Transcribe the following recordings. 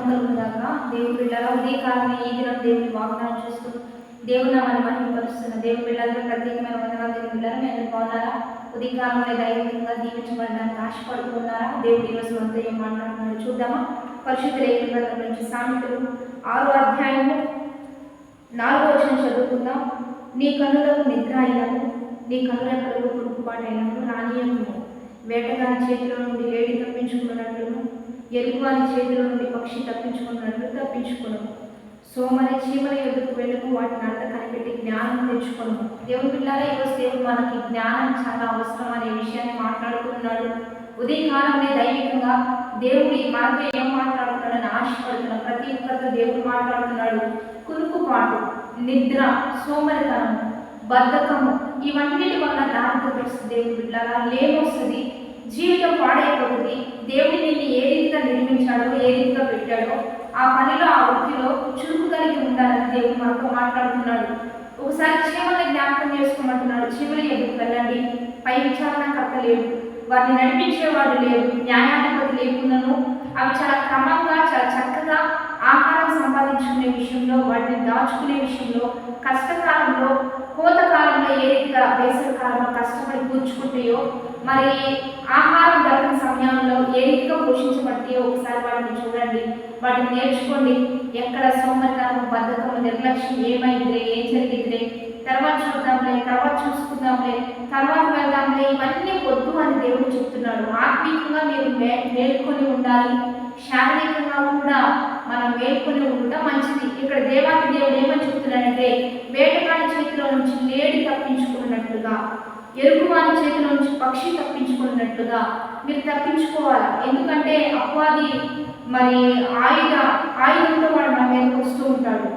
కలుగుగాక. దేవుని బిడ్డలారా, ఉదయకాలం ఈ దినం దేవుని వాగ్దానం చేస్తూ దేవుని నామాన్ని మహిమపరుస్తున్న దేవుని బిడ్డలందరూ ప్రత్యేకమైన వందనాలు. దేవుని బిడ్డలారా, మీ అందరూ బాగున్నారా? ఉదయకాలంలో దైవికంగా దీవించబడడానికి ఆశపడుతున్నారా? దేవుడి ఈరోజు అంతా ఏం మాట్లాడుతున్నాడు చూద్దామా? పరిశుద్ధ లేఖన గ్రంథం నుంచి సామెతలు 6వ అధ్యాయము 4వ వచనం చదువుకుందాం. నీ కన్నులకు నిద్ర అయినను, నీ కన్నులకు కురుకుపాటైనను రానియము. వేటగాని చేతిలో నుండి లేడి తప్పించుకున్నట్లును, ఎరుగువాని చేతిలో నుండి పక్షి తప్పించుకున్నట్లు తప్పించుకును. సోమరి చీమల ఎదురుకు వెళ్ళకు, వాటిని అంత కనిపెట్టి జ్ఞానం తెచ్చుకోను. దేవుని పిల్లలే, ఈరోజు దేవుడు మనకి జ్ఞానం చాలా అవసరం అనే విషయాన్ని మాట్లాడుతున్నాడు. ఉదయకాలంలో దైవికంగా దేవుడి మనతో ఏం మాట్లాడుతున్నాడని ఆశపడుతున్నాడు. ప్రతి ఒక్కరితో దేవుడు మాట్లాడుతున్నాడు. కురుకుపాటు, నిద్ర, సోమరితనం, బద్ధకము, ఇవన్నిటి వల్ల దారిద్ర్యం వస్తుంది. దేవుడి బిడ్డలారా, లేమొస్తుంది, జీవితం పాడైపోతుంది. దేవుడి నిన్ను ఏ రీతిగా నిర్మించాడో, ఏ రీతిగా పెట్టాడో, ఆ పనిలో ఆ వృత్తిలో చురుకు కలిగి ఉండాలని దేవుడు మనతో మాట్లాడుతున్నాడు. ఒకసారి చీమలను జ్ఞాపకం చేసుకోమంటున్నాడు. చీమల ఎదురు వెళ్ళండి, పై విచారణకర్త లేడు, వారిని నడిపించేవాడు లేడు, న్యాయాధిపతి లేకున్నాను. అవి చాలా క్రమంగా, చాలా చక్కగా ఆహారం సంపాదించుకునే విషయంలో, వాటిని దాచుకునే విషయంలో, కష్టకాలంలో, కోతకాలంలో ఏ రీతిగా వేసవి కాలంలో కష్టపడి కూర్చుకుంటాయో, మరి ఆహారం దొరకని సమయంలో ఏ రీతిగా పోషించబడతాయో ఒకసారి వాటిని చూడండి, వాటిని నేర్చుకోండి. ఎక్కడ సోమరితనం, బద్ధకము, నిర్లక్ష్యం, ఏమైందిలే, ఏం జరిగిందిలే, తర్వాత చూద్దాంలే, తర్వాత చూసుకుందాంలే, తర్వాత వెళ్దాంలే, ఇవన్నీ వద్దు అని దేవుడు చెప్తున్నాడు. ఆత్మీయంగా మీరు మేల్కొని ఉండాలి, శారీరకంగా కూడా మనం మేల్కొని ఉండటం మంచిది. ఇక్కడ దేవాది దేవుడు ఏమని చెప్తున్నాడంటే, వేటగాని చేతిలో నుంచి లేడి తప్పించుకున్నట్లుగా, ఎరుగువాని చేతిలో నుంచి పక్షి తప్పించుకున్నట్లుగా మీరు తప్పించుకోవాలి. ఎందుకంటే అపవాది మరి ఆయుధంతో వాడు మన మీదకి వస్తూ ఉంటాడు.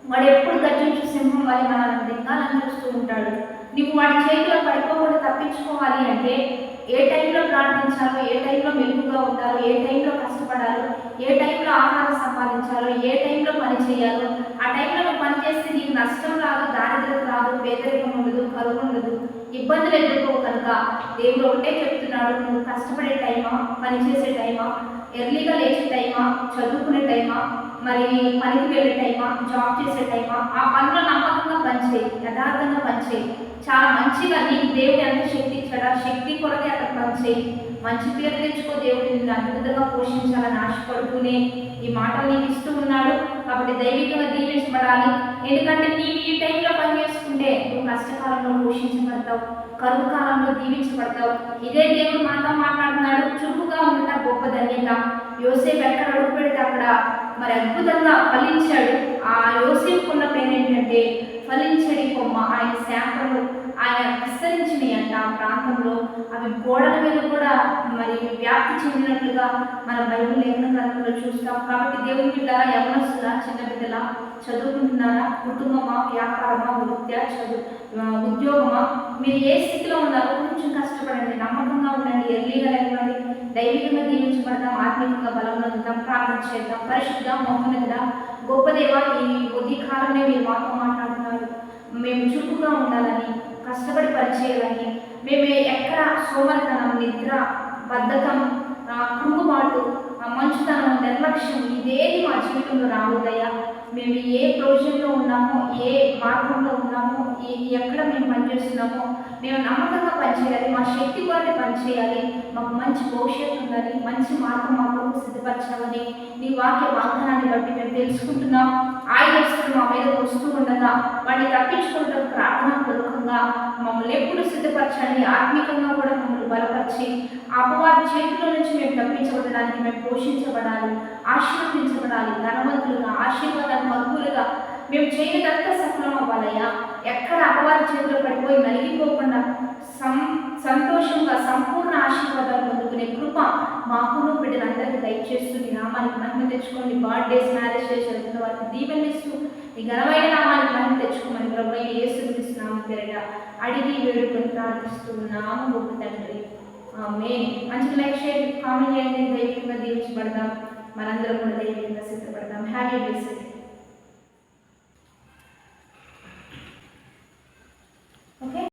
వాడు ఎప్పుడు గర్జించు సింహం వల్ల మనల్ని దింగాలని చూస్తూ ఉంటాడు. నువ్వు వాడి చేతిలో పడిపోకుండా తప్పించుకోవాలి అంటే ఏ టైంలో ప్రార్థించాలో, ఏ టైంలో మెలుగుగా ఉండాలో, ఏ టైంలో కష్టపడాలో, ఏ టైంలో ఆహారం సంపాదించాలో, ఏ టైంలో పని చేయాలో, ఆ టైంలో నువ్వు పని చేస్తే నీకు నష్టం రాదు, దారిద్ర్యం రాదు, పేదరికం ఉండదు, కరువు ఉండదు, ఇబ్బందులు ఎదుర్కో. కనుక దేవుడు ఒకటే చెప్తున్నాడు, నువ్వు కష్టపడే టైమా, పని చేసే టైమా, ఎర్లీగా లేచే టైమా, చదువుకునే టైమా, మరి పనికి వెళ్ళే టైమా, జాబ్ చేసే టైమా, ఆ పనిలో నమ్మకంగా పనిచేయి, యథార్థంగా పనిచేయి. చాలా మంచిగా నీకు దేవుడు ఎంత శక్తి ఇచ్చాడా, శక్తి కొరకే అక్కడ పనిచేయి. మంచి పేరు తెచ్చుకో. దేవుడు నిన్ను అద్భుతంగా పోషించాలని ఆశపడుతూనే ఈ మాటలు నీకు ఇస్తూ ఉన్నాడు. కాబట్టి దైవికంగా దీవించబడాలి. ఎందుకంటే నీవు ఈ టైంలో పని చేసుకుంటే నువ్వు కష్టకాలంలో పోషించబడతావు, కరువు కాలంలో దీవించబడతావు. ఇదే దేవుడు మనతో మాట్లాడుతున్నాడు. చురుకుగా ఉండటం గొప్ప ధన్యత. యోసేపు ఎక్కడ అడుగు పెడితే అక్కడ మరి అద్భుతంగా ఫలించాడు. ఆ యోసేపుకున్న పేరు ఏంటంటే ఫలించడి కొమ్మ. ఆయన శాఖలు ఆయన విస్తరించినాయి అంట ఆ ప్రాంతంలో. అవి గోడల మీద కూడా మరి వ్యాప్తి చెందినట్లుగా మన బైబిల్ లేఖన గ్రంథంలో చూస్తాం. కాబట్టి దేవుని బిడ్డలారా, యవనస్తులా, చిన్న బిడ్డలా, చదువుకుంటున్నారా, కుటుంబమా, వ్యాపారమా, వృత్యా, ఉద్యోగమా, మీరు ఏ స్థితిలో ఉన్నారో కొంచెం కష్టపడండి, నమ్మకంగా ఉండండి, ఎర్లీగా లేవండి, దైవికంగా దీవించబడదాం, ఆత్మీయంగా బలం పొందుదాం, ప్రార్థన చేద్దాం. పరిశుద్ధ మోహనద గొప్ప దేవ, ఈ ఉదయకాలమే మీరు మాతో మాట్లాడుతున్నారు. మేము చురుకుగా ఉండాలని, కష్టపడి పనిచేయాలని, మేము ఎక్కడ సోమరితనం, నిద్ర, బద్ధకం, కృంగుబాటు, మంచుతనం, నిర్లక్ష్యం ఇదేది మా జీవితంలో రాబోదయ్యా. మేము ఏ ప్రొవిజన్లో ఉన్నామో, ఏ మార్గంలో ఉన్నామో, ఎక్కడ మేము పనిచేస్తున్నామో మేము నమ్మకంగా పనిచేయాలి, మా శక్తి కొరకు పనిచేయాలి, మాకు మంచి భవిష్యత్తు ఉండాలి, మంచి మార్గం మాకు సిద్ధపరచాలని నీ వాక్య వాగ్దానాన్ని బట్టి మేము తెలుసుకుంటున్నాం. ఆయుధస్తులు మా మీద వస్తూ ఉండగా వాటిని తప్పించుకుంటూ ప్రార్థనాపూర్వకంగా మమ్మల్ని ఎప్పుడు సిద్ధపరచండి. ఆత్మీయంగా కూడా మమ్మల్ని బలపరిచి అపవాది చేతిలో నుంచి మేము తప్పించబడడానికి, మేము పోషించబడాలి, ఆశీర్వదించబడాలి, ధనవంతులుగా, ఆశీర్వాదాలు మగ్గులుగా మేము చేయదంతా సఫలం అవ్వాలయ్యా. ఎక్కడ అపవాది చేతిలో పడిపోయి నలిగిపోకుండా సంతోషంగా సంపూర్ణ ఆశీర్వాదాలు పొందుకునే కృప మాకును బిడ్డలందరికీ దయచేస్తుంది. నామానికి మహిమ తెచ్చుకోండి. బర్త్డేస్, మ్యారేజ్ చేసిన వారికి దీవెనిస్తూ ఈ ఘనమైన నామానికి మహిమ తెచ్చుకోమని ప్రభువైన యేసుక్రీస్తు నామం పేరిట అడిగి వేడుకొని ప్రార్థిస్తున్నాము గొప్ప తండ్రి, ఆమేన్. మంచి లైక్, షేర్, కామెంట్ చేయండి. దైవికంగా దీవించబడదాం, మనందరం కూడా దైవికంగా సిద్ధపడదాం. Happy blessed day.